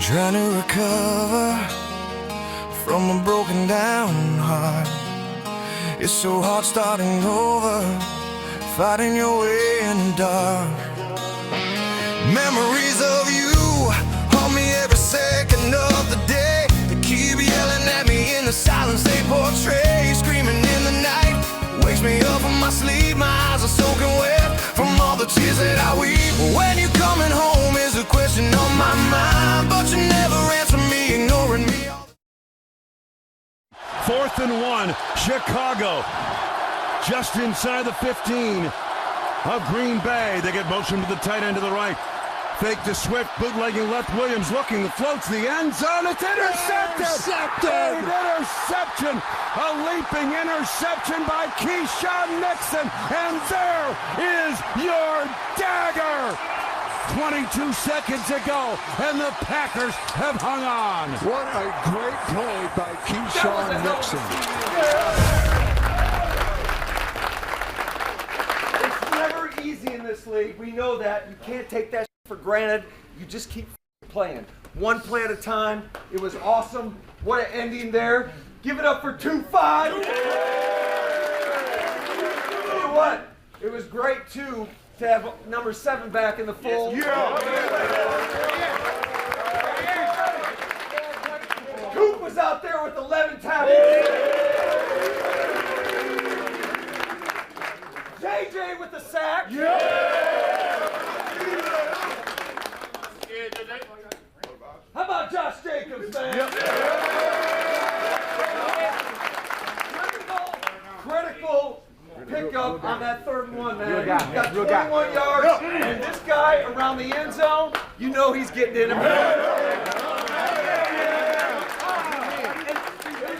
Trying to recover from a broken down heart. It's so hard starting over, fighting your way in the dark. Memories of you haunt me every second of the day. They keep yelling at me in the silence they portray. Screaming in the night, wakes me up from my sleep. My eyes are soaking wet from all the tears that I weep. When you coming home is a question on my mind, but you never answer me, ignoring me. 4th and 1, Chicago, just inside the 15 of Green Bay. They get motion to the tight end to the right. Fake to Swift, bootlegging left. Williams looking, floats the end zone. It's intercepted! An interception! A leaping interception by Keyshawn Nixon. And there is your dagger! 22 seconds ago, and the Packers have hung on. What a great play by Keyshawn Nixon. It's never easy in this league. We know that. You can't take that for granted. You just keep playing. One play at a time. It was awesome. What an ending there. Give it up for 2-5. Tell you what, it was great too to have number 7 back in the fold. Coop was out there with 11 tackles. JJ with the sack. How about Josh Jacobs, man? Critical pickup on that 3rd and 1, man. He got 21 yards, and this guy around the end zone, you know he's getting in it.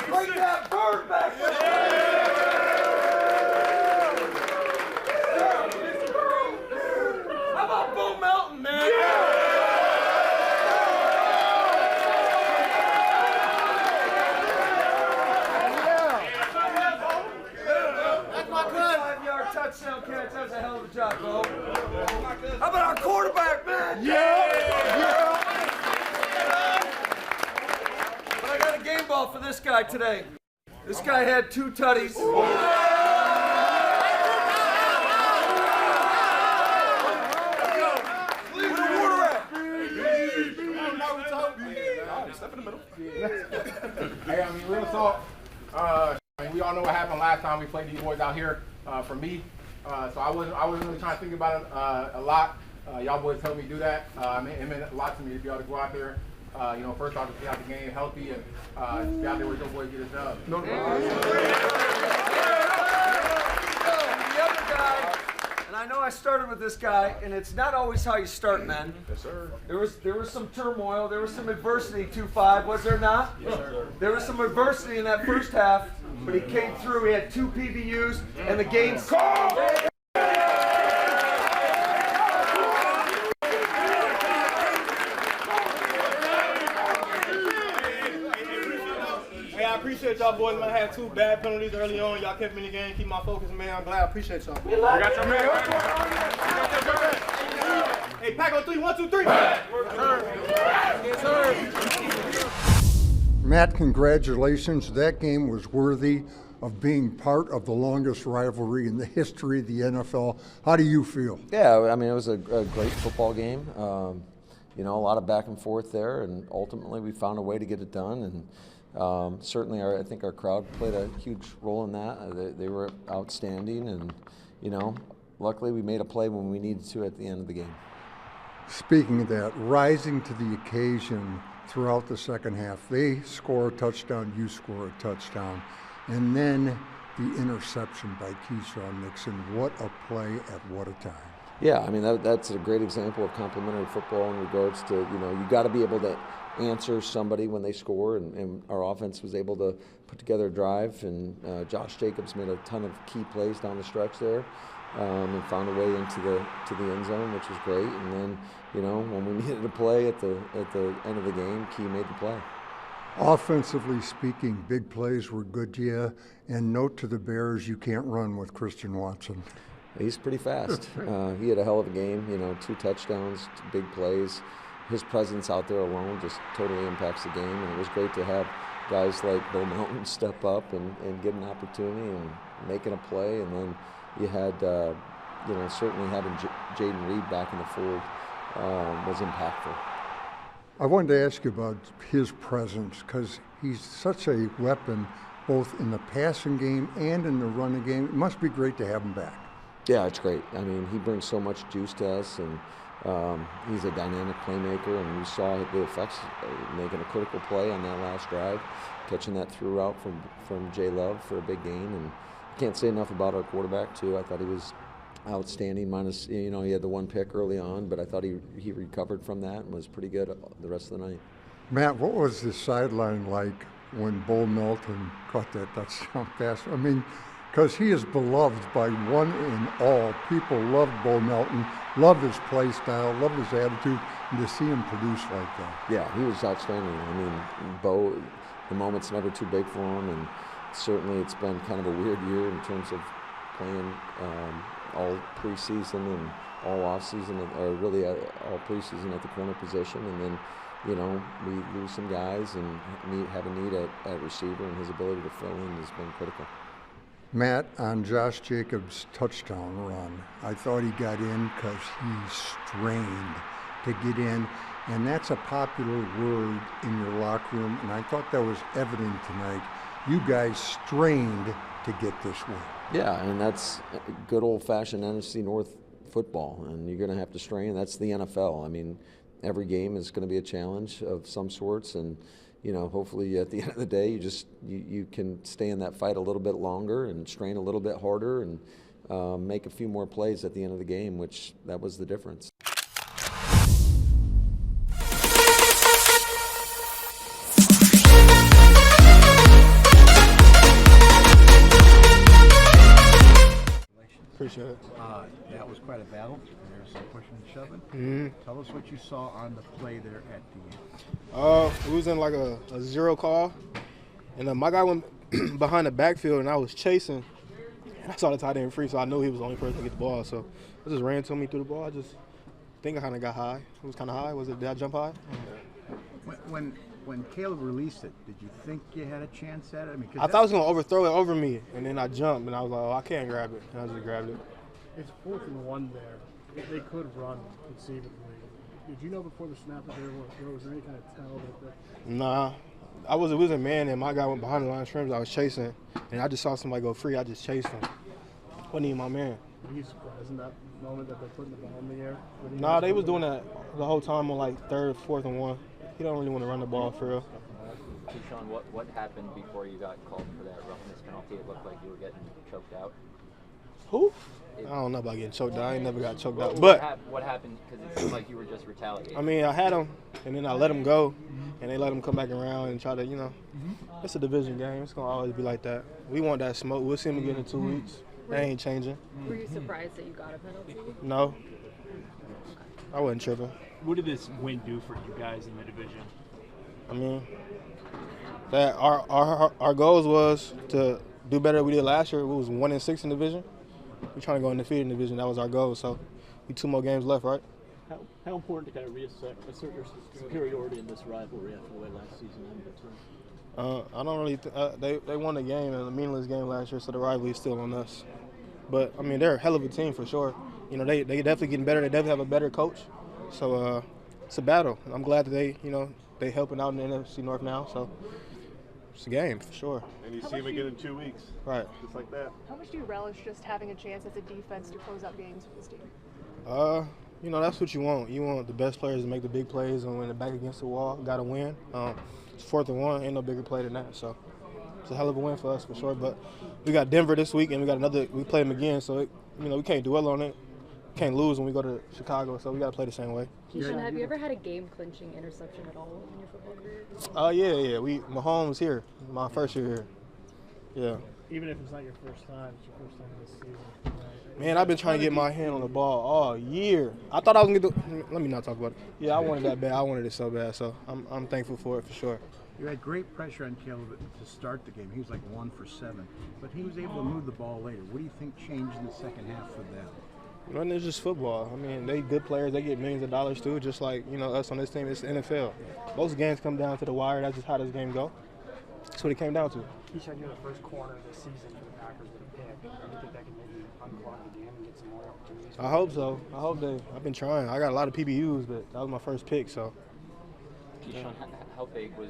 Break that bird back. How about Bo Melton, man? Touchdown catch. That was a hell of a job, Bo. How about our quarterback, man? But I got a game ball for this guy today. This guy had 2 tutties. Step in the middle. Hey, I mean, real talk. We all know what happened last time we played these boys out here. For me, so I wasn't really trying to think about it a lot. Y'all boys helped me do that. It meant a lot to me to be able to go out there. First off, to be out the game healthy and just be out there with your boys get it done. The other guy, and I know I started with this guy, and it's not always how you start, man. Yes, sir. There was some turmoil, there was some adversity, 2-5, was there not? Yes, sir. There was some adversity in that first half, but he came through. He had 2 PBUs, and the game's called. Hey, I appreciate y'all boys. I had 2 bad penalties early on. Y'all kept me in the game, keep my focus, man. I'm glad. I appreciate y'all. We got your man. Hey, pack on 3. 1, 2, 3. Yes, sir. Matt, congratulations. That game was worthy of being part of the longest rivalry in the history of the NFL. How do you feel? Yeah, I mean, it was a great football game. A lot of back and forth there, and ultimately we found a way to get it done. And certainly, I think our crowd played a huge role in that. They were outstanding, and luckily we made a play when we needed to at the end of the game. Speaking of that, rising to the occasion throughout the second half, they score a touchdown, you score a touchdown, and then the interception by Keyshawn Nixon. What a play at what a time. Yeah, I mean, that's a great example of complementary football in regards to, you got to be able to answer somebody when they score, and our offense was able to put together a drive, and Josh Jacobs made a ton of key plays down the stretch there, and found a way into the end zone, which was great. And then, when we needed a play at the end of the game, Key made the play. Offensively speaking, big plays were good to you, and note to the Bears, you can't run with Christian Watson. He's pretty fast. He had a hell of a game, 2 touchdowns, 2 big plays. his presence out there alone just totally impacts the game, and it was great to have guys like Bo Melton step up and get an opportunity and making a play, and then you had, certainly having Jaden Reed back in the fold was impactful. I wanted to ask you about his presence because he's such a weapon both in the passing game and in the running game. It must be great to have him back. Yeah, it's great. I mean, he brings so much juice to us, and he's a dynamic playmaker, and we saw the effects making a critical play on that last drive, catching that through route from Jay Love for a big gain. And I can't say enough about our quarterback, too. I thought he was outstanding, minus, he had the one pick early on, but I thought he recovered from that and was pretty good the rest of the night. Matt, what was the sideline like when Bo Melton caught that touchdown pass? I mean, because he is beloved by one and all. People love Bo Melton, love his play style, love his attitude, and to see him produce like that. Yeah, he was outstanding. I mean, Bo, the moment's never too big for him, and certainly it's been kind of a weird year in terms of playing all preseason and all offseason, or really all preseason at the corner position, and then we lose some guys and have a need at receiver, and his ability to fill in has been critical. Matt, on Josh Jacobs' touchdown run, I thought he got in because he strained to get in, and that's a popular word in your locker room, and I thought that was evident tonight. You guys strained to get this win. Yeah, and that's good old-fashioned NFC North football, and you're going to have to strain. That's the NFL. I mean, every game is going to be a challenge of some sorts, and hopefully at the end of the day, you can stay in that fight a little bit longer and strain a little bit harder and make a few more plays at the end of the game, which that was the difference. Appreciate it. That was quite a battle. There's some pushing and shoving. Mm-hmm. Tell us what you saw on the play there at the We was in like a zero call, and my guy went behind the backfield, and I was chasing. And I saw the tight end free, so I knew he was the only person to get the ball. So I just ran to me through the ball. I just think I kind of got high. It was kind of high. Did I jump high? When Caleb released it, did you think you had a chance at it? I thought he was going to overthrow it over me, and then I jumped, and I was like, oh, I can't grab it. And I just grabbed it. It's 4th and 1 there. They could run conceivably. Did you know before the snap that was there any kind of tell that? Nah. It was a man, and my guy went behind the line of scrimmage. I was chasing, and I just saw somebody go free. I just chased him. Wasn't even my man. Were you surprised in that moment that they're putting the ball in the air? Nah, they was doing that the whole time on like 3rd, 4th, and 1. He don't really want to run the ball for real. Keyshawn, what happened before you got called for that roughness penalty? It looked like you were getting choked out. Who? I don't know about getting choked out. I ain't never got choked out. But what happened? Because it seemed like you were just retaliating. I mean, I had him, and then I let him go, and they let him come back around and try to, It's a division game. It's gonna always be like that. We want that smoke. We'll see him again in 2 weeks. That ain't changing. Were you surprised that you got a penalty? No. I wasn't tripping. What did this win do for you guys in the division? I mean, that our goals was to do better than we did last year. We was 1-6 in the division. We're trying to go undefeated in the division. That was our goal. So we 2 more games left, right? How important to kind of assert your superiority in this rivalry after the way last season ended? I don't really. They won the game, and a meaningless game last year, so the rivalry is still on us. But I mean, they're a hell of a team for sure. They definitely getting better. They definitely have a better coach. So it's a battle. I'm glad that they helping out in the NFC North now. So it's a game for sure. And you see them again in 2 weeks. Right. Just like that. How much do you relish just having a chance as a defense to close out games with this team? That's what you want. You want the best players to make the big plays, and when they're back against the wall, got to win. It's 4th and 1, ain't no bigger play than that. So it's a hell of a win for us for sure. But we got Denver this week, and we play them again. So we can't dwell on it. We can't lose when we go to Chicago. So we got to play the same way. Keyshawn, have you ever had a game-clinching interception at all in your football career? Yeah. Mahomes here, my first year here. Yeah. Even if it's not your first time, it's your first time this season. Right? Man, I've been trying to get my hand on the ball all year. I thought I was going to let me not talk about it. Yeah, I wanted that bad. I wanted it so bad, so I'm thankful for it for sure. You had great pressure on Caleb to start the game. He was like 1 for 7, but he was able to move the ball later. What do you think changed in the second half for them? Running is just football. I mean, they good players. They get millions of dollars too, just like, you know, us on this team. It's the NFL. Most games come down to the wire. That's just how this game go. That's what it came down to. Keyshawn, you're the first corner of the season for the Packers with a pick. Do you think that can maybe unclog the game and get some more opportunities? I hope so. I've been trying. I got a lot of PBUs, but that was my first pick, so. Keyshawn, how big was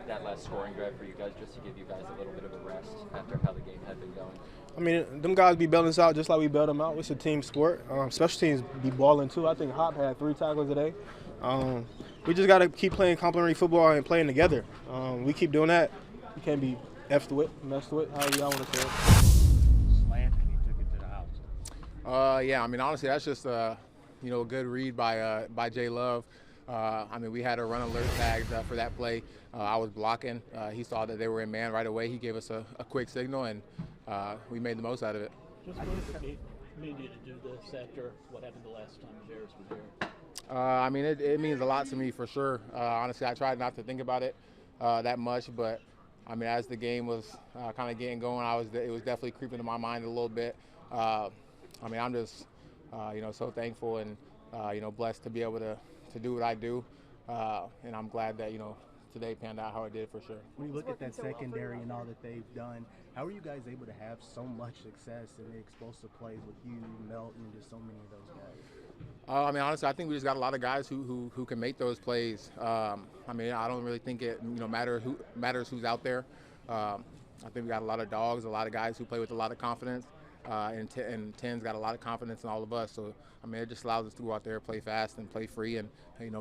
that last scoring drive for you guys, just to give you guys a little bit of a rest after how the game had been going? I mean, them guys be bailing us out just like we bailed them out. It's a team sport. Special teams be balling too. I think Hop had 3 tackles today. We just got to keep playing complementary football and playing together. We keep doing that. You can't be effed with, messed with, however y'all want to say it. Slant, and you took it to the house. Yeah, I mean, honestly, that's just a good read by Jay Love. I mean, we had a run alert tagged for that play. I was blocking. He saw that they were in man right away. He gave us a quick signal, and we made the most out of it. Just what made you to do this after what happened the last time Jairus was here? I mean, it means a lot to me for sure. Honestly, I tried not to think about it that much, but I mean, as the game was kind of getting going, it was definitely creeping in my mind a little bit. I mean, I'm just so thankful and blessed to be able to do what I do, and I'm glad that today panned out how it did for sure. When you look at that secondary and all that they've done, how are you guys able to have so much success in the explosive plays with you, Melton, and just so many of those guys? I mean, honestly, I think we just got a lot of guys who can make those plays. I mean, I don't really think it matters who's out there. I think we got a lot of dogs, a lot of guys who play with a lot of confidence, and Ten's got a lot of confidence in all of us. So, I mean, it just allows us to go out there, play fast, and play free, and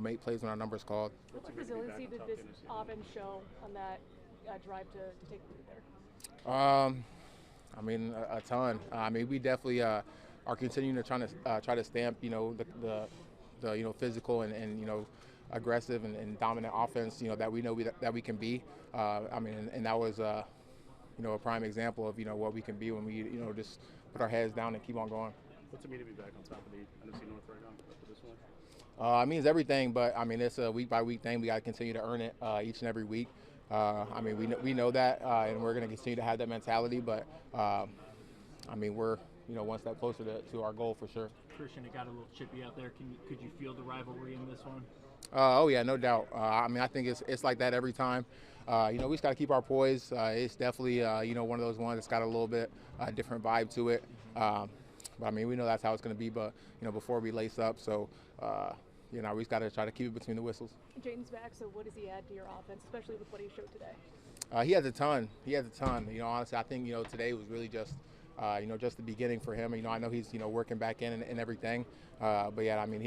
make plays when our number's called. What resiliency did this offense show on that drive to take the lead there? I mean, a ton. I mean, we definitely are continuing to try to stamp the physical and aggressive and dominant offense that we know that we can be. I mean, and that was a prime example of what we can be when we just put our heads down and keep on going. What's it mean to be back on top of the NFC North right now after this one? It means everything, but I mean, it's a week by week thing. We got to continue to earn it each and every week. I mean, we know that, and we're going to continue to have that mentality. But I mean, we're one step closer to our goal for sure. Christian, it got a little chippy out there. Could you feel the rivalry in this one? Oh yeah, no doubt. I mean, I think it's like that every time. We just got to keep our poise. It's definitely one of those ones that's got a little bit different vibe to it. But I mean, we know that's how it's going to be. But before we lace up, so. We just got to try to keep it between the whistles. Jayden's back, so what does he add to your offense, especially with what he showed today? He has a ton. Honestly, I think today was really just just the beginning for him. I know he's working back in and everything. But yeah, I mean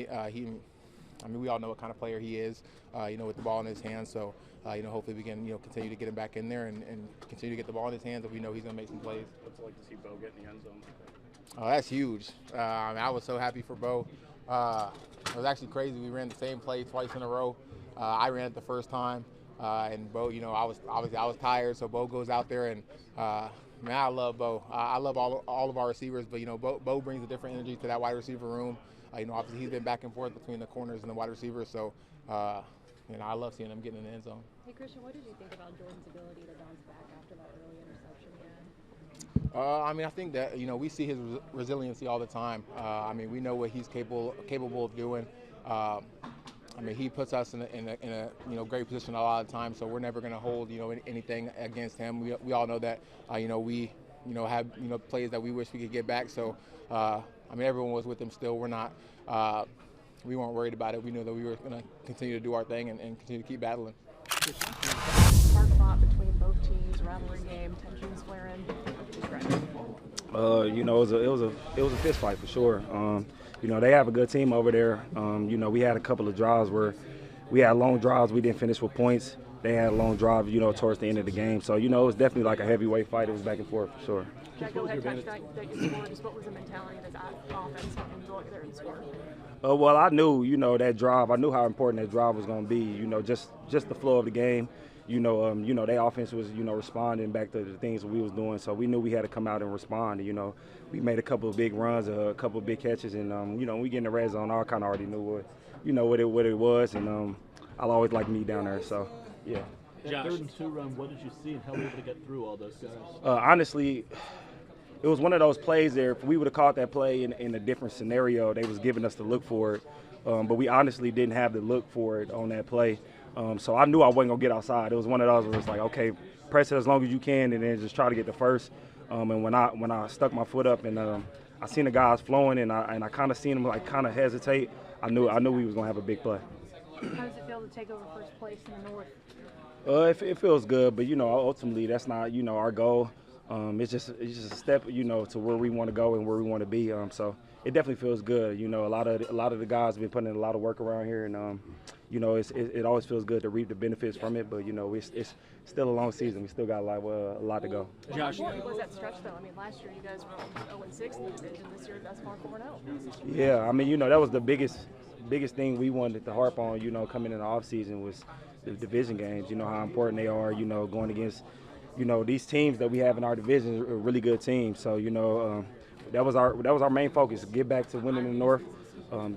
we all know what kind of player he is. With the ball in his hands. So hopefully we can continue to get him back in there and continue to get the ball in his hands. If we know he's going to make some plays. What's it like to see Bo get in the end zone? Oh, that's huge. I was so happy for Bo. It was actually crazy. We ran the same play twice in a row. I ran it the first time, and Bo, I was tired, so Bo goes out there and man, I love Bo. I love all of our receivers, but Bo brings a different energy to that wide receiver room. Obviously he's been back and forth between the corners and the wide receivers, so I love seeing him getting in the end zone. Hey Christian, what did you think about Jordan's ability to bounce back after that early interception again? I mean, I think that we see his resiliency all the time. I mean, we know what he's capable of doing. I mean, he puts us in a great position a lot of times, so we're never going to hold anything against him. We all know that we have plays that we wish we could get back. So I mean, everyone was with him still. We weren't worried about it. We knew that we were going to continue to do our thing and continue to keep battling. Hard fought between both teams, rivalry game, tensions flaring. It was a fist fight for sure. They have a good team over there. We had a couple of drives where we had long drives. We didn't finish with points. They had a long drive, towards the end of the game. So, it was definitely like a heavyweight fight. It was back and forth for sure. That go-ahead touchdown that you scored, just what was the mentality of that offense having to go out there and score? Well, I knew, that drive. I knew how important that drive was going to be. Just the flow of the game. Their offense was, responding back to the things we was doing. So we knew we had to come out and respond. We made a couple of big runs, a couple of big catches, and we get in the red zone. I kind of already knew what it was, and I'll always like me down there. So yeah. That 3rd and 2 run, what did you see, and how were you able to get through all those guys? Honestly, it was one of those plays there. If we would have caught that play in a different scenario, they was giving us the look for it. But we honestly didn't have the look for it on that play. So I knew I wasn't going to get outside. It was one of those where it's like, okay, press it as long as you can and then just try to get the first. And when I stuck my foot up and I seen the guys flowing and I kind of seen them like kind of hesitate, I knew we was going to have a big play. How does it feel to take over first place in the North? It feels good, but, ultimately that's not, our goal. It's just a step, to where we want to go and where we want to be. So it definitely feels good. A lot of the guys have been putting in a lot of work around here, and it always feels good to reap the benefits from it. But it's still a long season. We still got a lot to go. How important was that stretch though? I mean, last year you guys were 0-6 in the division. This year that's far 4-0. Yeah, I mean, that was the biggest thing we wanted to harp on. Coming in the off season was the division games. How important they are. Going against. These teams that we have in our division are really good teams. So, that was our main focus, get back to winning in the North,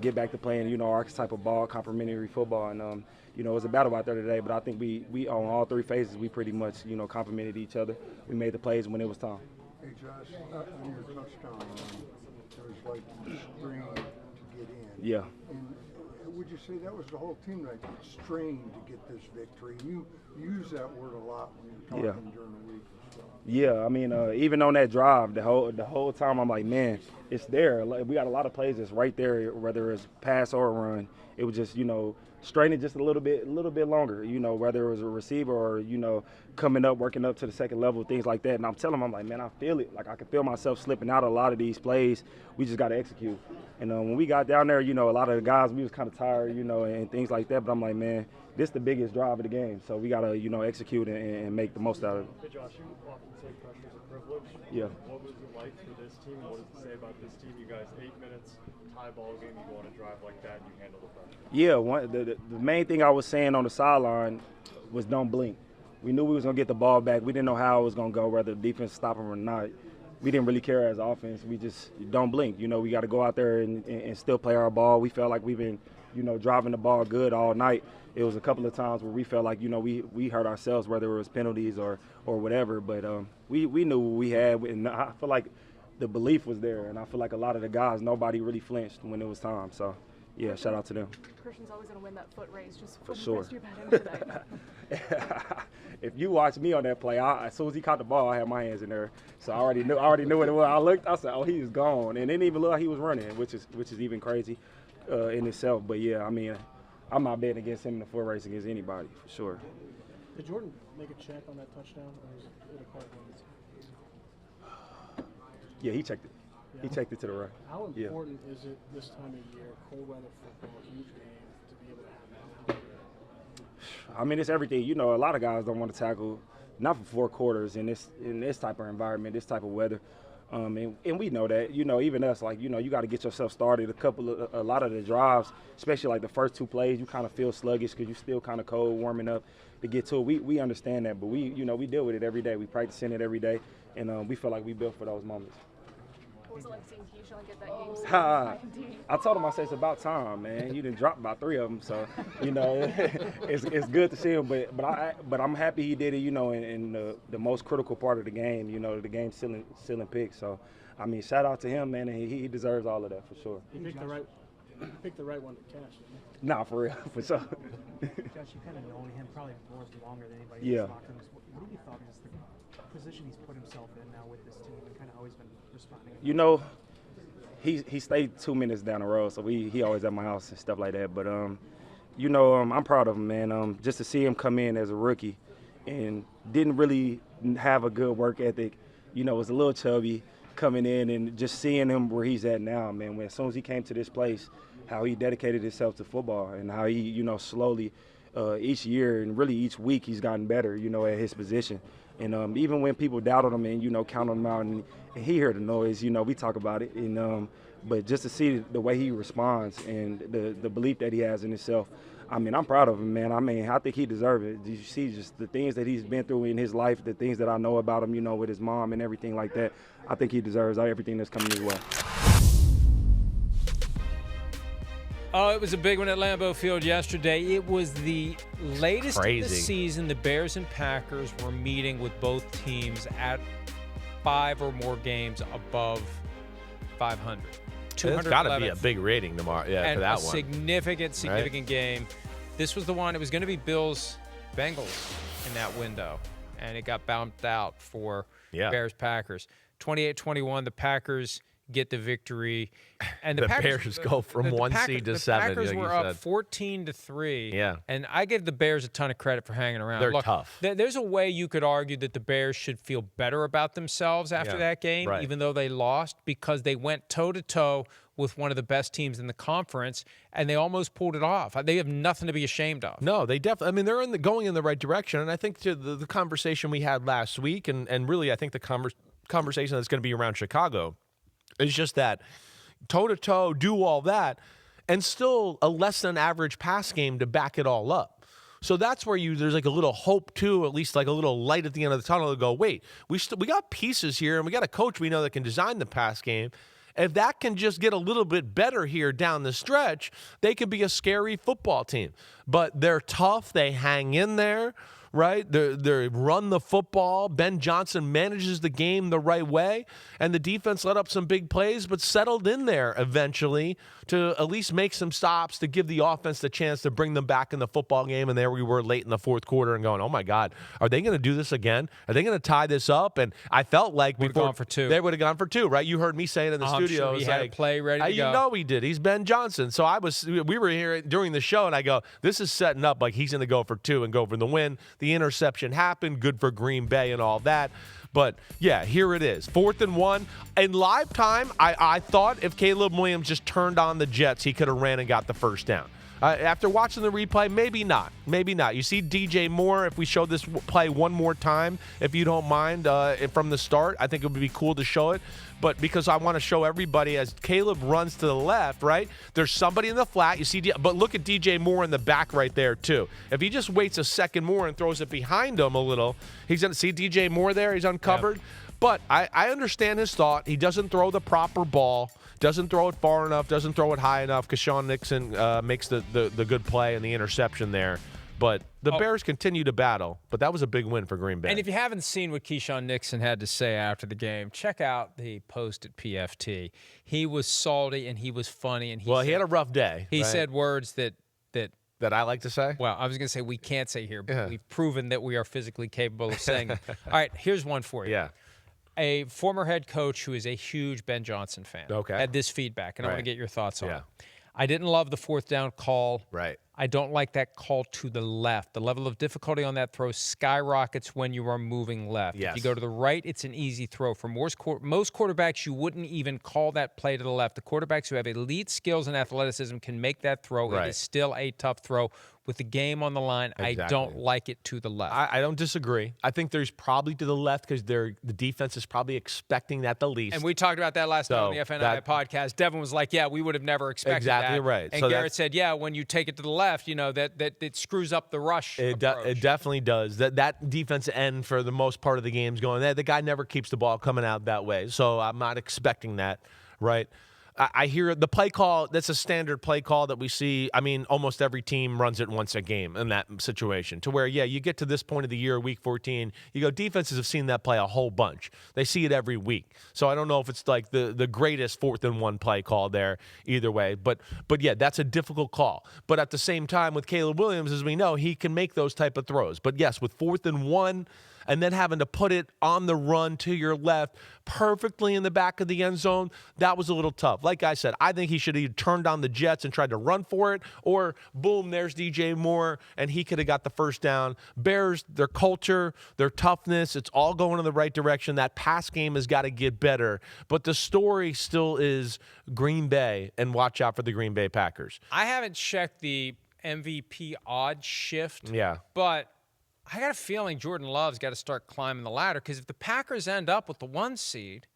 get back to playing, our type of ball, complementary football. And, it was a battle out there today, but I think we on all three phases, we pretty much, complemented each other. We made the plays when it was time. Hey, Josh, on your touchdown, there was like strain to get in. Yeah. And would you say that was the whole team that strained to get this victory? You use that word a lot when you're talking during the week. Yeah, I mean, even on that drive, the whole time I'm like, man, it's there. Like, we got a lot of plays that's right there, whether it's pass or run. It was just, straining just a little bit longer, whether it was a receiver or, coming up, working up to the second level, things like that. And I'm telling them, I'm like, man, I feel it. Like, I can feel myself slipping out a lot of these plays. We just got to execute. And when we got down there, a lot of the guys, we was kind of tired, and things like that. But I'm like, man, this is the biggest drive of the game. So we got to, execute and make the most out of it. Hey, Josh, you often say pressure is a privilege. Yeah. What was it like for this team? What does it say about this team? You guys, 8 minutes, tie ball game, you go on a drive like that, and you handle the pressure. Yeah, the main thing I was saying on the sideline was don't blink. We knew we was going to get the ball back. We didn't know how it was going to go, whether the defense stopped them or not. We didn't really care as offense. We just don't blink. We got to go out there and still play our ball. We felt like we've been, driving the ball good all night. It was a couple of times where we felt like, we hurt ourselves, whether it was penalties or whatever. But we knew what we had, and I feel like the belief was there. And I feel like a lot of the guys, nobody really flinched when it was time. So, yeah, shout out to them. Christian's always going to win that foot race. Just for sure. Today. If you watch me on that play, as soon as he caught the ball, I had my hands in there. So I already knew what it was. I looked, I said, oh, he's gone. And it didn't even look like he was running, which is even crazy in itself. But, yeah, I mean, I'm not betting against him in the foot race against anybody, for sure. Did Jordan make a check on that touchdown, or was it a card one? Yeah, he checked it. Yeah. He checked it to the right. How important is it this time of year, cold weather football, huge game, to be able to have that? I mean, it's everything. A lot of guys don't want to tackle, not for 4 quarters in this type of environment, this type of weather. And we know that, even us, like, you got to get yourself started. A lot of the drives, especially like the first 2 plays, you kind of feel sluggish because you're still kind of cold warming up to get to it. We understand that, but we deal with it every day. We practice in it every day, and we feel like we built for those moments. What was it like seeing Keyshawn get that game? I told him, I said, it's about time, man. You done dropped about 3 of them, so it's good to see him. But I'm happy he did it, in the most critical part of the game, the game sealing pick. So I mean, shout out to him, man. And he deserves all of that for sure. He picked the right one to catch. Nah, for real, for sure. Josh, you kind of know him probably more longer than anybody Yeah. in this locker room. What have you thought of just the position he's put himself in now with this team and kind of how he's been responding? He stayed 2 minutes down the road, so he always at my house and stuff like that. But I'm proud of him, man. Just to see him come in as a rookie and didn't really have a good work ethic. Was a little chubby coming in, and just seeing him where he's at now, man. As soon as he came to this place, how he dedicated himself to football and how he, slowly each year and really each week he's gotten better, at his position. And even when people doubted him and, counted him out, and he heard the noise, we talk about it. And but just to see the way he responds and the belief that he has in himself, I mean, I'm proud of him, man. I mean, I think he deserves it. You see just the things that he's been through in his life, the things that I know about him, with his mom and everything like that. I think he deserves everything that's coming his way. Oh, it was a big one at Lambeau Field yesterday. It was the latest of the season. The Bears and Packers were meeting with both teams at 5 or more games above 500. It's got to be a big rating tomorrow, and for that a one. significant game. This was the one. It was going to be Bills Bengals in that window, and it got bounced out for Bears Packers. 28-21. The Packers get the victory, and the Bears go from one seed to 7. The Packers like were you up said. 14-3. Yeah. And I give the Bears a ton of credit for hanging around. They're Look, tough. There's a way you could argue that the Bears should feel better about themselves after that game, even though they lost, because they went toe-to-toe with one of the best teams in the conference, and they almost pulled it off. They have nothing to be ashamed of. No, they definitely. I mean, they're going in the right direction, and I think to the conversation we had last week, and really, I think the conversation that's going to be around Chicago is just that toe-to-toe, do all that, and still a less than average pass game to back it all up. So that's where there's like a little hope too, at least like a little light at the end of the tunnel to go, wait, we got pieces here, and we got a coach we know that can design the pass game. If that can just get a little bit better here down the stretch, they could be a scary football team. But they're tough. They hang in there, right? They run the football. Ben Johnson manages the game the right way, and the defense let up some big plays but settled in there eventually to at least make some stops to give the offense the chance to bring them back in the football game. And there we were late in the fourth quarter and going, oh, my God, are they going to do this again? Are they going to tie this up? And I felt like they would have gone for 2, right? You heard me say it in the studio. Sure he had a play ready to go. You know he did. He's Ben Johnson. So we were here during the show, and I go, this is setting up like he's going to go for 2 and go for the win. The interception happened. Good for Green Bay and all that. But, yeah, here it is. 4th and 1. In live time, I thought if Caleb Williams just turned on the Jets, he could have ran and got the first down. After watching the replay, maybe not. Maybe not. You see DJ Moore, if we show this play one more time, if you don't mind, from the start, I think it would be cool to show it. But because I want to show everybody as Caleb runs to the left, right, there's somebody in the flat. You see, but look at DJ Moore in the back right there, too. If he just waits a second more and throws it behind him a little, he's going to see DJ Moore there. He's uncovered. Yep. But I understand his thought. He doesn't throw the proper ball. Doesn't throw it far enough, doesn't throw it high enough. Keshawn Nixon makes the good play and the interception there. But the Bears continue to battle, but that was a big win for Green Bay. And if you haven't seen what Keshawn Nixon had to say after the game, check out the post at PFT. He was salty and he was funny. And he had a rough day. He said words that I like to say? Well, I was going to say we can't say here, but we've proven that we are physically capable of saying them. All right, here's one for you. Yeah. A former head coach who is a huge Ben Johnson fan had this feedback, and I want to get your thoughts on it. I didn't love the 4th down call. Right. I don't like that call to the left. The level of difficulty on that throw skyrockets when you are moving left. Yes. If you go to the right, it's an easy throw. For most quarterbacks, you wouldn't even call that play to the left. The quarterbacks who have elite skills and athleticism can make that throw. Right. It is still a tough throw. With the game on the line, Exactly. I don't like it to the left. I don't disagree. I think there's probably to the left because the defense is probably expecting that the least. And we talked about that last night on the FNI podcast. Devin was like, yeah, we would have never expected that. Exactly right. And So Garrett said, yeah, when you take it to the left, you know, that it screws up the rush It definitely does. That defensive end for the most part of the game is going, the guy never keeps the ball coming out that way. So I'm not expecting that, right? I hear the play call. That's a standard play call that we see. I mean, almost every team runs it once a game in that situation to where, you get to this point of the year, week 14, you go, defenses have seen that play a whole bunch. They see it every week. So I don't know if it's like the greatest 4th and 1 play call there either way. But yeah, that's a difficult call. But at the same time, with Caleb Williams, as we know, he can make those type of throws. But yes, with 4th and 1, and then having to put it on the run to your left perfectly in the back of the end zone, that was a little tough. Like I said, I think he should have either turned on the Jets and tried to run for it, or boom, there's DJ Moore, and he could have got the first down. Bears, their culture, their toughness, it's all going in the right direction. That pass game has got to get better. But the story still is Green Bay, and watch out for the Green Bay Packers. I haven't checked the MVP odd shift. Yeah. But I got a feeling Jordan Love's got to start climbing the ladder, because if the Packers end up with the 1 seed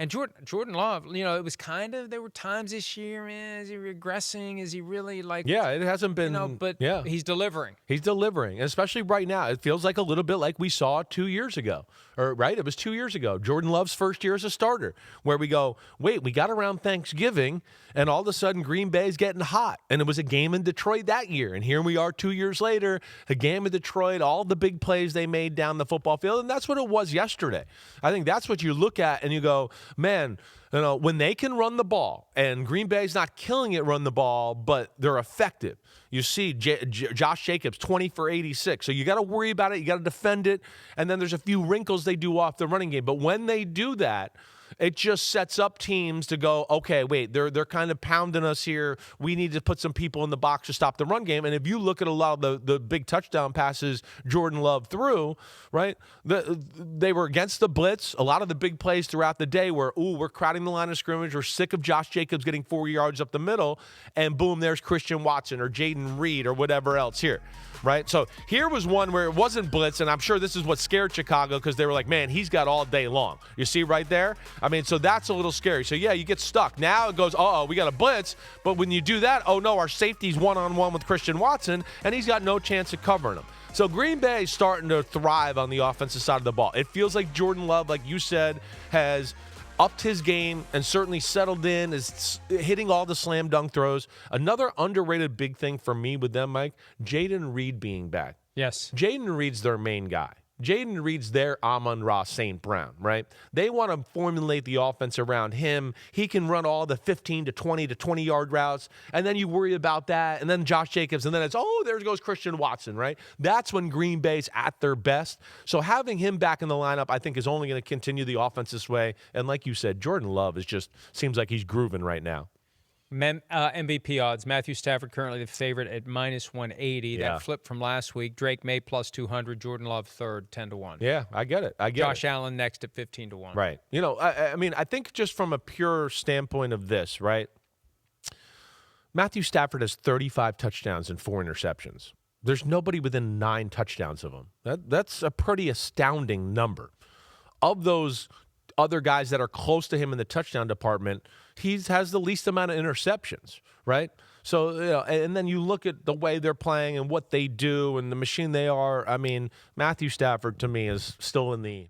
And Jordan Love, it was there were times this year, man, is he regressing? Is he really Yeah, it hasn't been. But he's delivering. He's delivering, especially right now. It feels like a little bit like we saw 2 years ago, right? It was 2 years ago. Jordan Love's first year as a starter, where we go, wait, we got around Thanksgiving, and all of a sudden Green Bay's getting hot. And it was a game in Detroit that year. And here we are 2 years later, a game in Detroit, all the big plays they made down the football field. And that's what it was yesterday. I think that's what you look at and you go, man, when they can run the ball, and Green Bay's not killing it run the ball, but they're effective. You see Josh Jacobs, 20 for 86. So you got to worry about it. You got to defend it. And then there's a few wrinkles they do off the running game. But when they do that, it just sets up teams to go, okay, wait, they're kind of pounding us here. We need to put some people in the box to stop the run game. And if you look at a lot of the big touchdown passes Jordan Love threw, right, they were against the blitz. A lot of the big plays throughout the day were, we're crowding the line of scrimmage. We're sick of Josh Jacobs getting 4 yards up the middle. And boom, there's Christian Watson or Jaden Reed or whatever else here. Right? So here was one where it wasn't blitz, and I'm sure this is what scared Chicago because they were like, man, he's got all day long. You see right there? I mean, so that's a little scary. So, yeah, you get stuck. Now it goes, we got a blitz. But when you do that, no, our safety's one-on-one with Christian Watson, and he's got no chance of covering him. So Green Bay is starting to thrive on the offensive side of the ball. It feels like Jordan Love, like you said, has upped his game and certainly settled in, is hitting all the slam dunk throws. Another underrated big thing for me with them, Mike, Jaden Reed being back. Yes. Jaden Reed's their main guy. Jaden Reed's their Amon-Ra St. Brown, right? They want to formulate the offense around him. He can run all the 15 to 20 to 20-yard routes, and then you worry about that, and then Josh Jacobs, and then it's, there goes Christian Watson, right? That's when Green Bay's at their best. So having him back in the lineup, I think, is only going to continue the offense this way. And like you said, Jordan Love seems like he's grooving right now. MVP odds. Matthew Stafford currently the favorite at -180. Yeah. That flipped from last week. Drake May +200. Jordan Love third, 10-1. Yeah, I get it. Josh Allen next at 15-1. Right. I mean, I think just from a pure standpoint of this, right? Matthew Stafford has 35 touchdowns and 4 interceptions. There's nobody within 9 touchdowns of him. That's a pretty astounding number. Of those other guys that are close to him in the touchdown department, he has the least amount of interceptions, right? So, and then you look at the way they're playing and what they do and the machine they are. I mean, Matthew Stafford, to me, is still in the...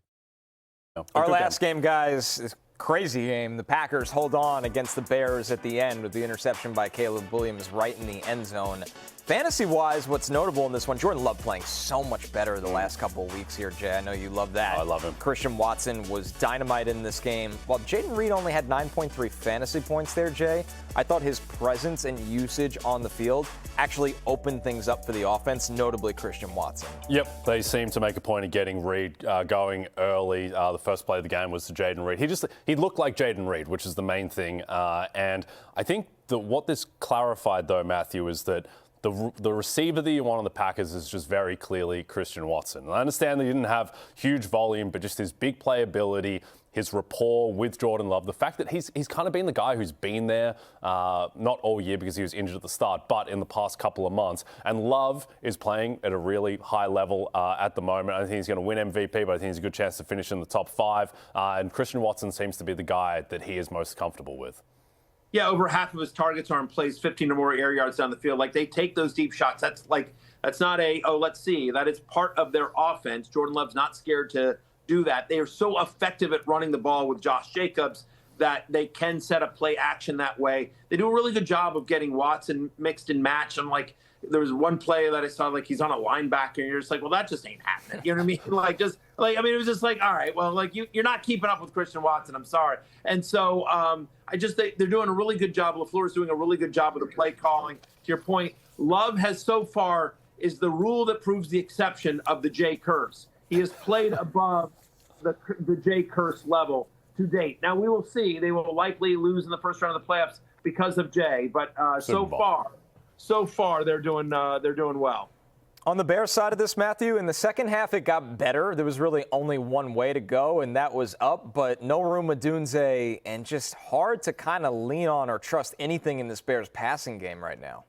Our last game, guys, is a crazy game. The Packers hold on against the Bears at the end with the interception by Caleb Williams right in the end zone. Fantasy-wise, what's notable in this one, Jordan Love playing so much better the last couple of weeks here, Jay. I know you love that. I love him. Christian Watson was dynamite in this game. While Jaden Reed only had 9.3 fantasy points there, Jay, I thought his presence and usage on the field actually opened things up for the offense, notably Christian Watson. Yep, they seem to make a point of getting Reed going early. The first play of the game was to Jaden Reed. He looked like Jaden Reed, which is the main thing. And I think that what this clarified, though, Matthew, is that the receiver that you want on the Packers is just very clearly Christian Watson. And I understand they didn't have huge volume, but just his big playability, his rapport with Jordan Love, the fact that he's kind of been the guy who's been there, not all year because he was injured at the start, but in the past couple of months. And Love is playing at a really high level at the moment. I think he's going to win MVP, but I think he's a good chance to finish in the top 5. And Christian Watson seems to be the guy that he is most comfortable with. Yeah, over half of his targets are in plays 15 or more air yards down the field. Like, they take those deep shots. That's not let's see. That is part of their offense. Jordan Love's not scared to do that. They are so effective at running the ball with Josh Jacobs that they can set up play action that way. They do a really good job of getting Watson mixed and matched. I'm like, there was one play that I saw, like, he's on a linebacker, and you're just like, well, that just ain't happening. You know what I mean? It was just like, all right, well, like, you're not keeping up with Christian Watson. I'm sorry. And so they're doing a really good job. LaFleur's doing a really good job of the play calling. To your point, Love has so far is the rule that proves the exception of the Jay curse. He has played above the Jay curse level to date. Now, we will see. They will likely lose in the first round of the playoffs because of Jay, but so far they're doing well. On the Bears side of this, Matthew, in the second half it got better. There was really only one way to go, and that was up, but no room with Dunze, and just hard to kind of lean on or trust anything in this Bears passing game right now.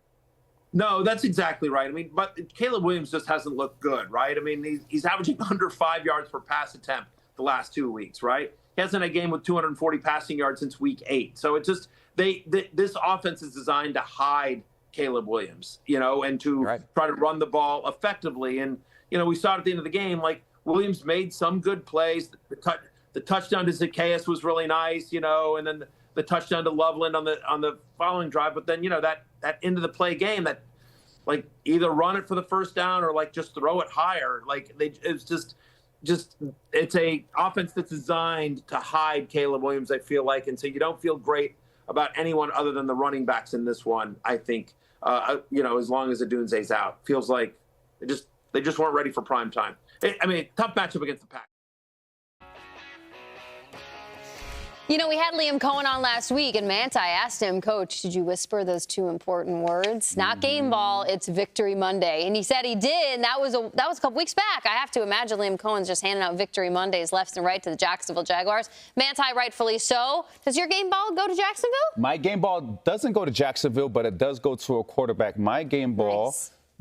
No, that's exactly right. I mean, but Caleb Williams just hasn't looked good, right? I mean, he's averaging under 5 yards per pass attempt the last 2 weeks, right? He hasn't had a game with 240 passing yards since week 8. So it's just this offense is designed to hide Caleb Williams, and to try to run the ball effectively. And, we saw at the end of the game, like, Williams made some good plays. The touchdown to Zacchaeus was really nice, and then the touchdown to Loveland on the following drive. But then, that end of the play game, that, like, either run it for the first down or, like, just throw it higher. Like, it's just it's a offense that's designed to hide Caleb Williams, I feel like. And so you don't feel great about anyone other than the running backs in this one, I think, as long as Odunze's out. Feels like they just weren't ready for prime time. Tough matchup against the Packers. We had Liam Cohen on last week, and Manti asked him, Coach, did you whisper those 2 important words? Not game ball, it's Victory Monday. And he said he did, and that was a couple weeks back. I have to imagine Liam Cohen's just handing out Victory Mondays left and right to the Jacksonville Jaguars. Manti, rightfully so. Does your game ball go to Jacksonville? My game ball doesn't go to Jacksonville, but it does go to a quarterback. My game ball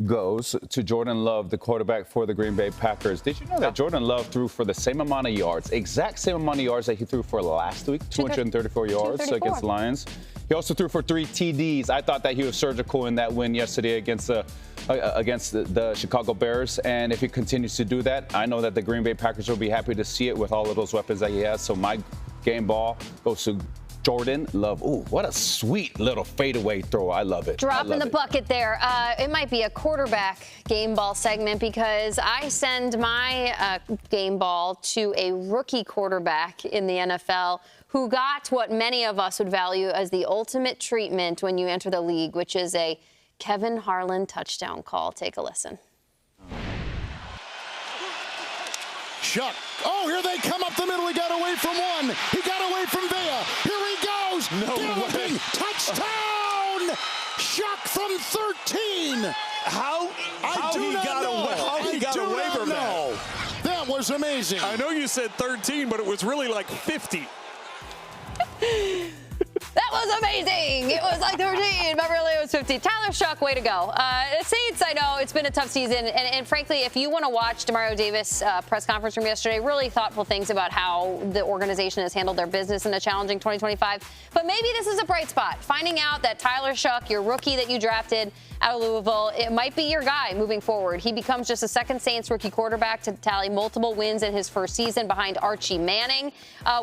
goes to Jordan Love, the quarterback for the Green Bay Packers. Did you know that Jordan Love threw for the same amount of yards, exact same amount of yards that he threw for last week, 234 yards against the Lions? He also threw for 3 TDs. I thought that he was surgical in that win yesterday against the Chicago Bears. And if he continues to do that, I know that the Green Bay Packers will be happy to see it with all of those weapons that he has. So my game ball goes to Jordan Love. Ooh, what a sweet little fadeaway throw. I love it. Drop in the bucket there. It might be a quarterback game ball segment because I send my game ball to a rookie quarterback in the NFL who got what many of us would value as the ultimate treatment when you enter the league, which is a Kevin Harlan touchdown call. Take a listen. Shuck. Oh, here they come up the middle. He got away from one. He got away from Vea. Here he goes. No way. Touchdown. Shuck from 13. How he got away from that? That was amazing. I know you said 13, but it was really like 50. That was amazing. It was like 13, but really it was 50. Tyler Shuck, way to go. The Saints, I know it's been a tough season. And frankly, if you want to watch Demario Davis' press conference from yesterday, really thoughtful things about how the organization has handled their business in a challenging 2025. But maybe this is a bright spot. Finding out that Tyler Shuck, your rookie that you drafted out of Louisville, it might be your guy moving forward. He becomes just a second Saints rookie quarterback to tally multiple wins in his first season behind Archie Manning,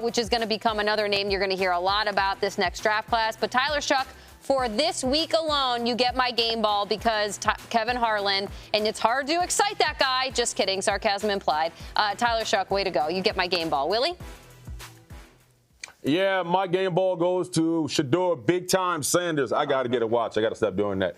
which is going to become another name you're going to hear a lot about this next draft class. But Tyler Shuck, for this week alone, you get my game ball because Kevin Harlan, and it's hard to excite that guy. Just kidding, sarcasm implied. Tyler Shuck, way to go. You get my game ball. Willie? Yeah, my game ball goes to Shedeur Big Time Sanders. I got to get a watch. I got to stop doing that.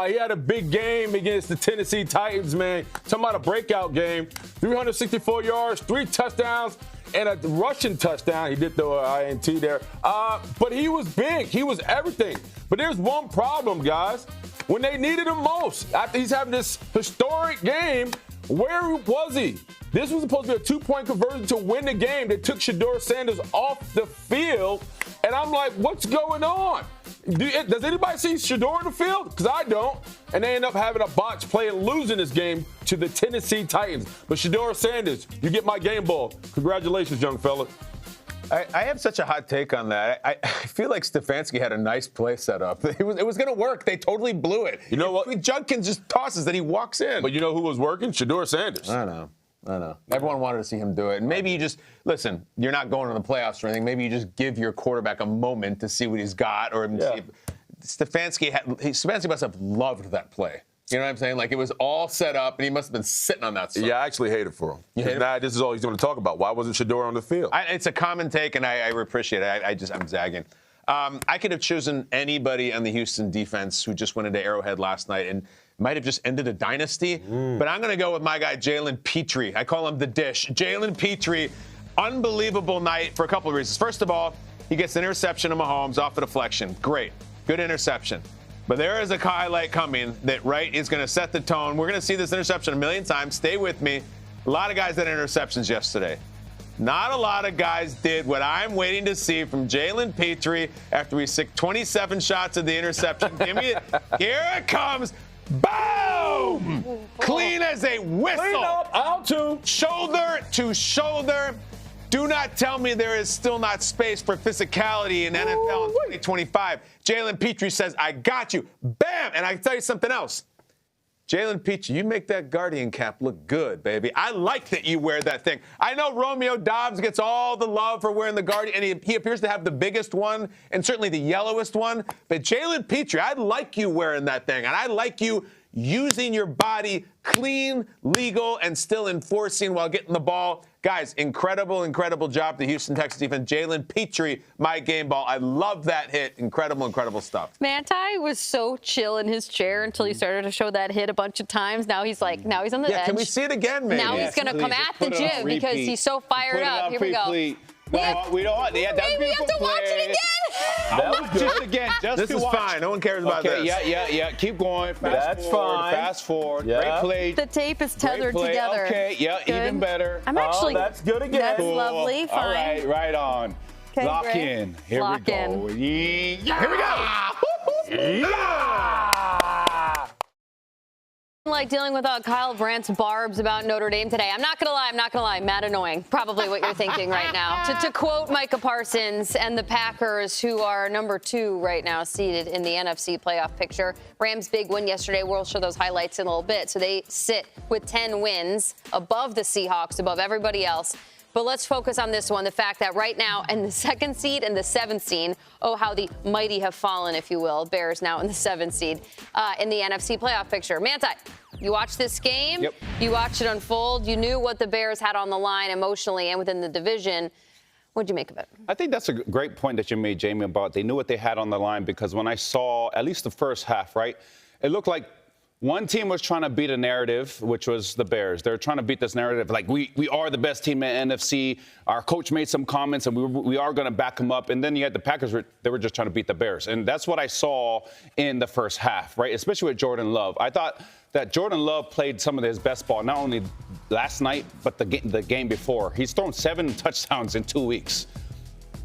He had a big game against the Tennessee Titans, man. Talking about a breakout game. 364 yards, 3 touchdowns, and a rushing touchdown. He did the INT there. But he was big. He was everything. But there's one problem, guys. When they needed him most, after he's having this historic game, where was he? This was supposed to be a 2-point conversion to win the game. They took Shedeur Sanders off the field. And I'm like, what's going on? Does anybody see Shedeur in the field? Because I don't. And they end up having a botch play and losing this game to the Tennessee Titans. But Shedeur Sanders, you get my game ball. Congratulations, young fella. I have such a hot take on that. I feel like Stefanski had a nice play set up. It was going to work. They totally blew it. You know what? Judkins just tosses, then he walks in. But you know who was working? Shedeur Sanders. I know. Everyone wanted to see him do it. And maybe you just, listen, you're not going to the playoffs or anything. Maybe you just give your quarterback a moment to see what he's got. Or Stefanski must have loved that play. You know what I'm saying? Like, it was all set up, and he must have been sitting on that stuff. Yeah, I actually hate it for him. Now this is all he's going to talk about. Why wasn't Shedeur on the field? It's a common take, and I appreciate it. I'm zagging. I could have chosen anybody on the Houston defense who just went into Arrowhead last night and might have just ended a dynasty. But I'm going to go with my guy, Jalen Petrie. I call him the dish. Jalen Petrie, unbelievable night for a couple of reasons. First of all, he gets an interception of Mahomes off a deflection. Great. Good interception. But there is a highlight coming that, is going to set the tone. We're going to see this interception a million times. Stay with me. A lot of guys had interceptions yesterday. Not a lot of guys did what I'm waiting to see from Jalen Petrie after we sick 27 shots of the interception. Give me it. Here it comes. Boom! Clean as a whistle. Clean up. Out to. Shoulder to shoulder. Do not tell me there is still not space for physicality in NFL in 2025. Jalen Petrie says, I got you. Bam! And I can tell you something else. Jalen Petrie, you make that Guardian cap look good, baby. I like that you wear that thing. I know Romeo Dobbs gets all the love for wearing the Guardian, and he appears to have the biggest one and certainly the yellowest one. But Jalen Petrie, I like you wearing that thing, and I like you using your body clean, legal, and still enforcing while getting the ball. Guys, incredible, incredible job the Houston Texans defense. Jalen Petrie, my game ball. I love that hit. Incredible, incredible stuff. Manti was so chill in his chair until he started to show that hit a bunch of times. Now he's on the edge. Yeah, can we see it again, maybe? Now he's going to come at the gym because he's so fired up. Here we go. No, we don't. Yeah, that's we have to watch it again. That was just again. Just this to is watch. fine. No one cares about this. Yeah. Keep going. That's fine. Fast forward. Yeah. Great play. The tape is tethered Great play. together. Okay. Yeah. Good. Even better. I'm actually. that's good again. That's cool. lovely. Fine. All right. Right on. Okay, Lock great. in. Here Lock we go. in. Yeah. Here we go. Like dealing with Kyle Brandt's barbs about Notre Dame today. I'm not gonna lie, mad annoying. Probably what you're thinking right now. To quote Micah Parsons and the Packers, who are number 2 right now seated in the NFC playoff picture. Rams' big win yesterday. We'll show those highlights in a little bit. So they sit with 10 wins above the Seahawks, above everybody else. But let's focus on this one, the fact that right now in the 2nd seed and the 7th seed, oh, how the mighty have fallen, if you will. Bears now in the 7th seed in the NFC playoff picture. Manti, you watched this game. Yep. You watched it unfold. You knew what the Bears had on the line emotionally and within the division. What did you make of it? I think that's a great point that you made, Jamie, about they knew what they had on the line, because when I saw at least the first half, right, it looked like one team was trying to beat a narrative, which was the Bears. They're trying to beat this narrative, like we are the best team in NFC. Our coach made some comments, and we are going to back them up. And then you had the Packers, they were just trying to beat the Bears. And that's what I saw in the first half, right, especially with Jordan Love. I thought that Jordan Love played some of his best ball, not only last night, but the game before. He's thrown 7 touchdowns in 2 weeks.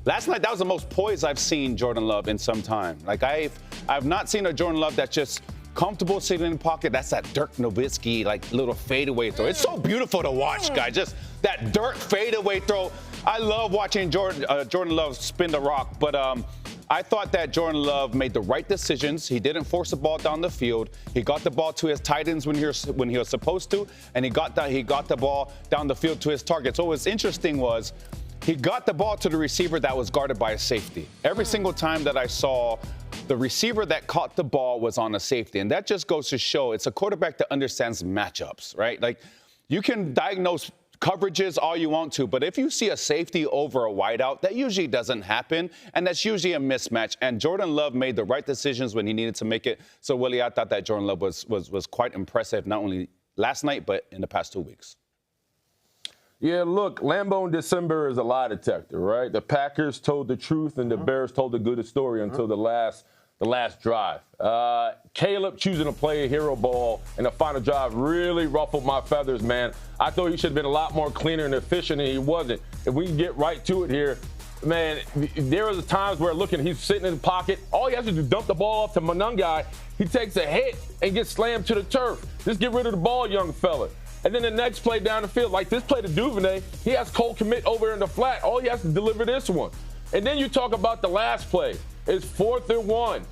Last night, that was the most poised I've seen Jordan Love in some time. Like, I've not seen a Jordan Love that's just comfortable sitting in the pocket. That's that Dirk Nowitzki, like, little fadeaway throw. It's so beautiful to watch, guys. Just that Dirk fadeaway throw. I love watching Jordan Love spin the rock. But I thought that Jordan Love made the right decisions. He didn't force the ball down the field. He got the ball to his tight ends when he was supposed to, and he got the ball down the field to his target. So what was interesting was he got the ball to the receiver that was guarded by a safety. Every single time that I saw the receiver that caught the ball was on a safety. And that just goes to show it's a quarterback that understands matchups, right? Like, you can diagnose coverages all you want to, but if you see a safety over a wideout, that usually doesn't happen, and that's usually a mismatch. And Jordan Love made the right decisions when he needed to make it. So, Willie, I thought that Jordan Love was quite impressive, not only last night, but in the past 2 weeks. Yeah, look, Lambeau in December is a lie detector, right? The Packers told the truth and the Bears told the good story until the last drive. Caleb choosing to play a hero ball in the final drive really ruffled my feathers, man. I thought he should have been a lot more cleaner and efficient, and he wasn't. If we can get right to it here, man, there was times where, he's sitting in the pocket. All he has to do is dump the ball off to Monangai. He takes a hit and gets slammed to the turf. Just get rid of the ball, young fella. And then the next play down the field, like this play to Duvernay, he has Cole commit over in the flat. All he has to deliver this one. And then you talk about the last play. It's 4th and 1.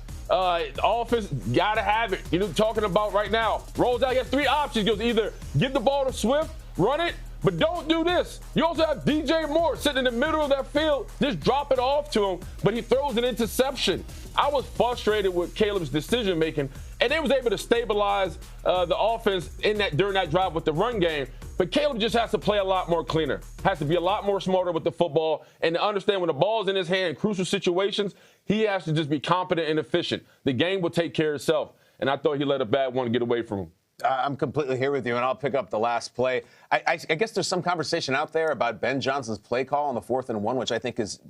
Offense got to have it. Talking about right now. Rolls out, he has 3 options. He goes either give the ball to Swift, run it, but don't do this. You also have DJ Moore sitting in the middle of that field. Just drop it off to him, but he throws an interception. I was frustrated with Caleb's decision making, and they was able to stabilize the offense during that drive with the run game. But Caleb just has to play a lot more cleaner, has to be a lot more smarter with the football, and to understand when the ball's in his hand in crucial situations, he has to just be competent and efficient. The game will take care of itself, and I thought he let a bad one get away from him. I'm completely here with you, and I'll pick up the last play. I guess there's some conversation out there about Ben Johnson's play call on the 4th and 1, which I think is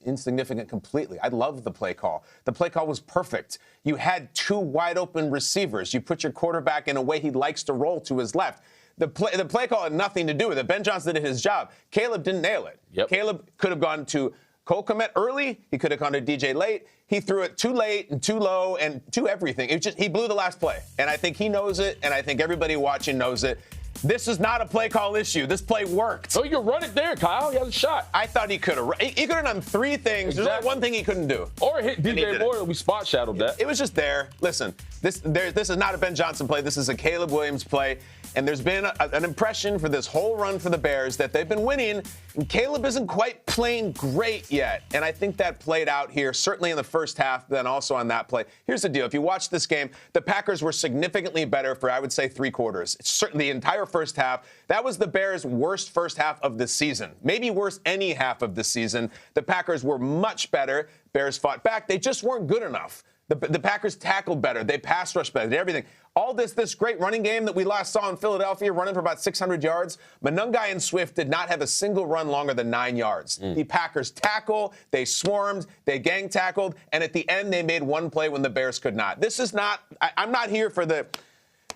insignificant completely. I love the play call. The play call was perfect. You had 2 wide open receivers. You put your quarterback in a way he likes to roll to his left. The play call had nothing to do with it. Ben Johnson did his job. Caleb didn't nail it. Yep. Caleb could have gone to Cole Kmet early. He could have gone to DJ late. He threw it too late and too low and too everything. He blew the last play. And I think he knows it, and I think everybody watching knows it. This is not a play call issue. This play worked. Oh, you can run it there, Kyle. He has a shot. I thought he could have. He could have done 3 things. There's only one thing he couldn't do. Or hit DJ Moore. We spot shadowed that. It was just there. Listen, this is not a Ben Johnson play. This is a Caleb Williams play. And there's been an impression for this whole run for the Bears that they've been winning, and Caleb isn't quite playing great yet. And I think that played out here, certainly in the first half, then also on that play. Here's the deal. If you watch this game, the Packers were significantly better for, I would say, 3 quarters. It's certainly the entire first half. That was the Bears' worst first half of the season, maybe worse any half of the season. The Packers were much better. Bears fought back. They just weren't good enough. The Packers tackled better. They pass rushed better. They did everything. All this great running game that we last saw in Philadelphia, running for about 600 yards, Monangai and Swift did not have a single run longer than 9 yards. The Packers tackle, they swarmed, they gang tackled, and at the end they made one play when the Bears could not. This is not – I'm not here for the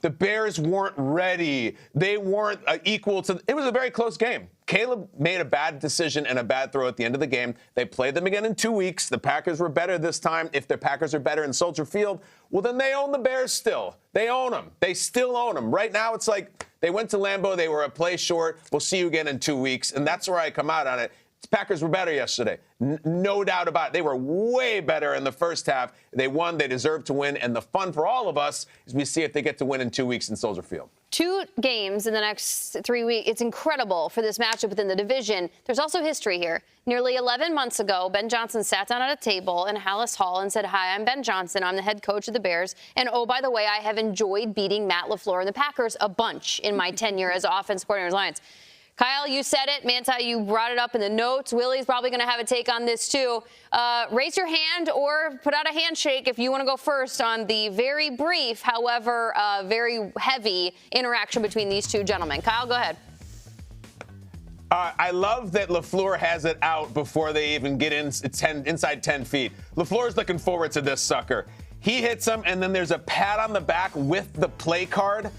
Bears weren't ready. They weren't equal to – it was a very close game. Caleb made a bad decision and a bad throw at the end of the game. They played them again in 2 weeks. The Packers were better this time. If the Packers are better in Soldier Field, well, then they own the Bears still. They own them. They still own them. Right now, it's like they went to Lambeau. They were a play short. We'll see you again in 2 weeks. And that's where I come out on it. The Packers were better yesterday. No doubt about it. They were way better in the first half. They won. They deserved to win. And the fun for all of us is we see if they get to win in 2 weeks in Soldier Field. 2 games in the next 3 weeks. It's incredible for this matchup within the division. There's also history here. Nearly 11 months ago, Ben Johnson sat down at a table in Hallis Hall and said, "Hi, I'm Ben Johnson. I'm the head coach of the Bears. And oh, by the way, I have enjoyed beating Matt LaFleur and the Packers a bunch in my tenure as offense coordinator of the Lions." Kyle, you said it. Manti, you brought it up in the notes. Willie's probably going to have a take on this, too. Raise your hand or put out a handshake if you want to go first on the very brief, however, very heavy interaction between these 2 gentlemen. Kyle, go ahead. I love that LaFleur has it out before they even get inside 10 feet. LaFleur's looking forward to this sucker. He hits him, and then there's a pat on the back with the play card.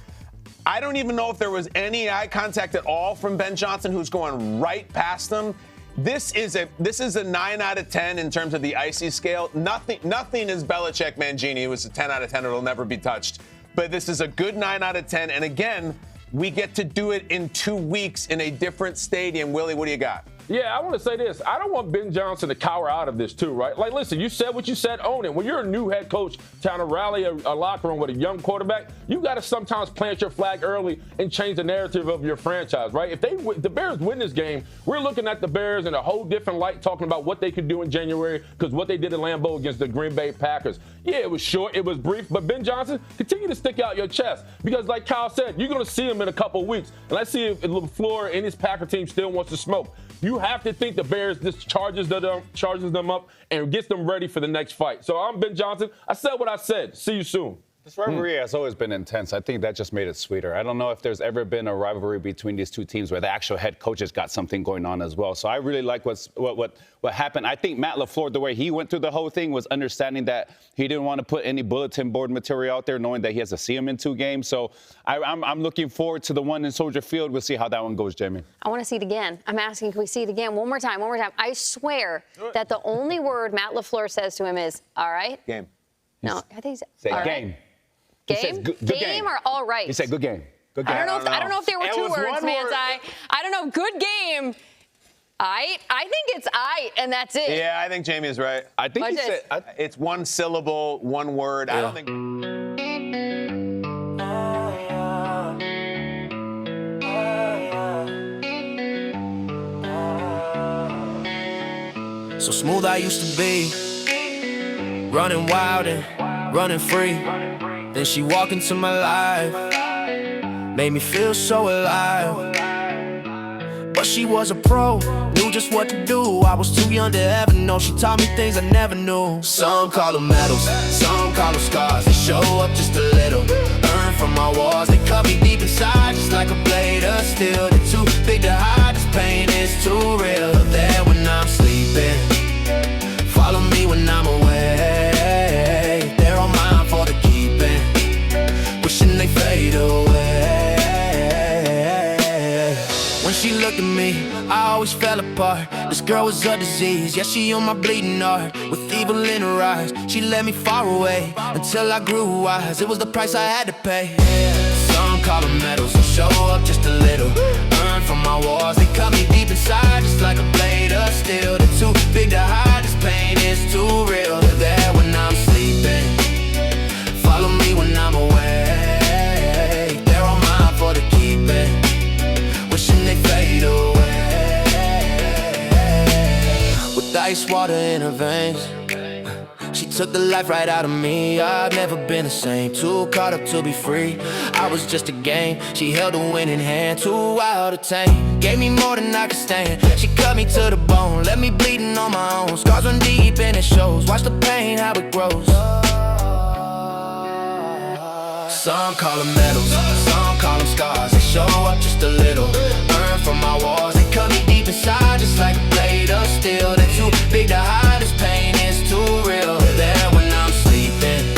I don't even know if there was any eye contact at all from Ben Johnson, who's going right past him. This is a 9 out of 10 in terms of the icy scale. Nothing is Belichick Mangini. It was a 10 out of 10. It'll never be touched. But this is a good 9 out of 10. And again, we get to do it in 2 weeks in a different stadium. Willie, what do you got? Yeah, I want to say this. I don't want Ben Johnson to cower out of this, too, right? Like, listen, you said what you said, own it. When you're a new head coach trying to rally a locker room with a young quarterback, you got to sometimes plant your flag early and change the narrative of your franchise, right? If the Bears win this game, we're looking at the Bears in a whole different light, talking about what they could do in January because what they did in Lambeau against the Green Bay Packers. Yeah, it was short, it was brief, but Ben Johnson, continue to stick out your chest because, like Kyle said, you're going to see him in a couple of weeks. And let's see if LaFleur and his Packer team still wants to smoke. You have to think the Bears just charges them up and gets them ready for the next fight. So I'm Ben Johnson. I said what I said. See you soon. This rivalry has always been intense. I think that just made it sweeter. I don't know if there's ever been a rivalry between these 2 teams where the actual head coaches got something going on as well. So I really like what happened. I think Matt LaFleur, the way he went through the whole thing, was understanding that he didn't want to put any bulletin board material out there, knowing that he has to see him in 2 games. So I'm looking forward to the one in Soldier Field. We'll see how that one goes, Jamie. I want to see it again. I'm asking, can we see it again? One more time. I swear that the only word Matt LaFleur says to him is, all right? Game. No, I think say all game. Right. Game? Good game game or all right? He said good game. Good game. I don't know if there were 2 words, Manti. I don't know. Good game. I think it's and that's it. Yeah, I think Jamie is right. I think he said it's 1 syllable, 1 word. Yeah. I don't think. So smooth I used to be, running wild and running free. Then she walked into my life, made me feel so alive. But she was a pro, knew just what to do. I was too young to ever know, she taught me things I never knew. Some call them medals, some call them scars. They show up just a little, earn from my walls. They cut me deep inside, just like a blade of steel. They're too big to hide, this pain is too real. There when I'm sleeping, follow me when I'm away. They're all mine for the keeping, wishing they fade away. When she looked at me, I always fell apart. This girl was a disease, yeah, she on my bleeding heart. With evil in her eyes, she led me far away until I grew wise. It was the price I had to pay. Some call them medals. I'll show up just a little, earn from my wars. They cut me deep inside just like a blade of steel. They're too big to hide, this pain is too real. They're there when I'm sleeping, follow me when I'm awake. They're all mine for the keeping, wishing they fade away. With ice water in her veins, she took the life right out of me. I've never been the same, too caught up to be free. I was just a game, she held a winning hand, too wild to tame. Gave me more than I could stand, she cut me to the bone, left me bleeding on my own. Scars run deep and it shows, watch the pain, how it grows. Some call them medals, some call them scars. They show up just a little, earn from my wars. They cut me deep inside just like a blade of steel. They're too big to hide, this pain is too real. They're there when I'm sleeping,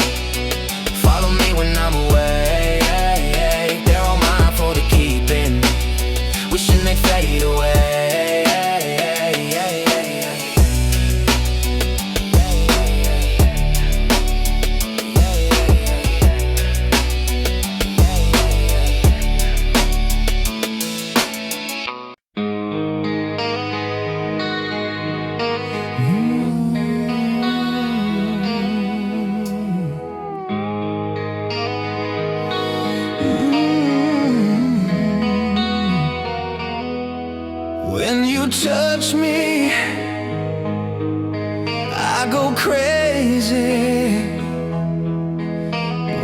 follow me when I'm away. They're all mine for the keeping, wishing they fade away. When you touch me, I go crazy.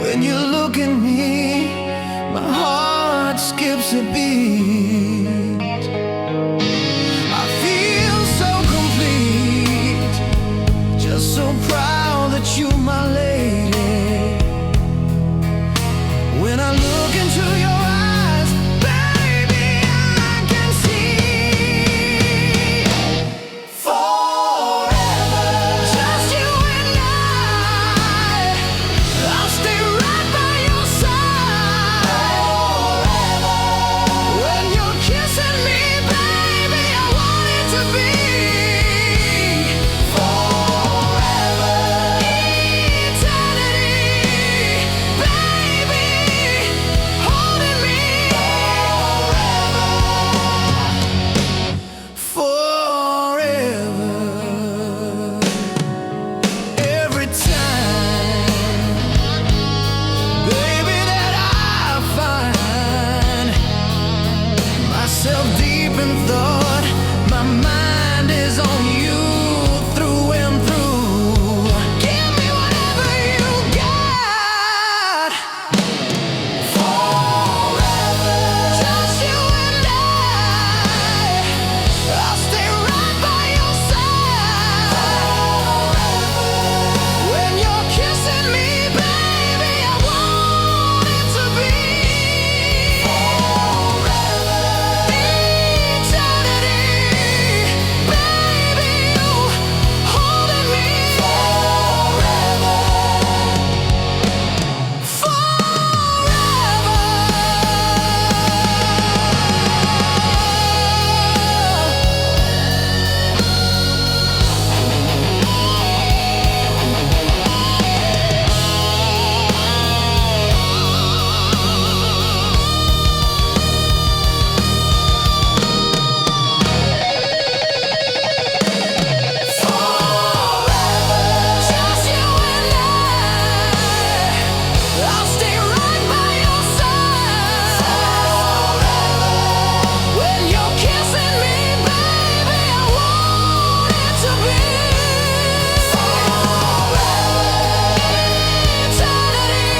When you look at me, my heart skips a beat. I feel so complete, just so proud that you're my lady. When I look into your eyes, baby, I can see forever. Just you and I'll stay right by your side forever. When you're kissing me, baby, I want it to be forever. Eternity, baby, holding me forever. Every time, baby, that I find myself deep in thought, my mind is on you through and through. Give me whatever you got forever. Just you and I'll stay right by your side forever. When you're kissing me, baby, I want it to be forever. Eternity, baby, you holding me forever. Just you and I'll stay right by your side forever. When you're kissing me, baby, I want it to be forever. Eternity,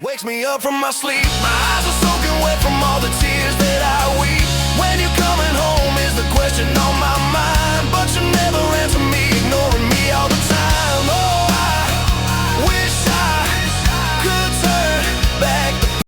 wakes me up from my sleep. My eyes are soaking wet from